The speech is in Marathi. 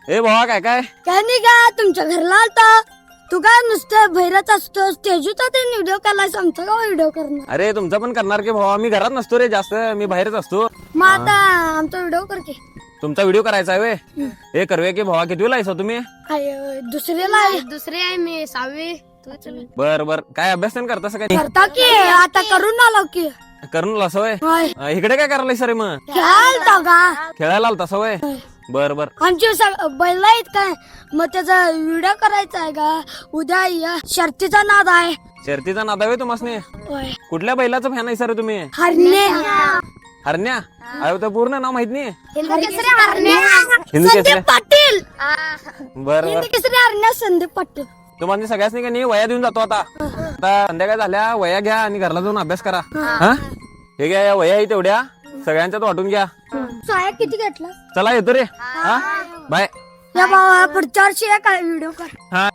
ए भावा काय काय काय नाही का तुमच्या घरला आलता. तू काय नुसतं भैरच असतोस. तेजूचा ते व्हिडिओ केलाय आमचा का व्हिडिओ करणार. अरे तुमचा पण करणार की भावा. मी घरात नसतो रे जास्त, मी बाहेरच असतो. मग आता आमचा व्हिडिओ कर की. तुमचा व्हिडिओ करायचा आहे वे. हे करूया की भावा. किती लायसा तुम्ही? दुसरीला आहे. दुसरी आहे मी 6वी. बर बर. काय अभ्यास पण करता सगळ्यांनी? करता की आता करून आलो की. करून असं वय. होय इकडे काय करायला सर मग? खेळायला का खेळायला आलता असं वय. बर बर. आमची बैल आहेत काय. मग त्याचा व्हिडिओ करायचा आहे का. उद्या शर्तीचा नाद आहे. शर्तीचा नाद आहे तुम्हाला? होय. कुठल्या बैलाचं फॅन आहे सर तुम्ही? हरणे हरण्या? अरे तर पूर्ण नाव माहित नाही. हिंद केसरी हिंद केसरी. संदीप पाटील. बर हिंद बर. केसरी हरण्या संदीप पाटील. तुम्हाला सगळ्याच नाही वया देऊन जातो आता. आता संध्याकाळ झाल्या वया घ्या आणि घरला जाऊन अभ्यास करा. हा हे घ्या, या वया आहे तेवढ्या सगळ्यांच्यात वाटून घ्या. साया किती घेतला. चला येतो रे. हा बाय. या भावा पुढच्या वर्षी काय व्हिडिओ कर. हा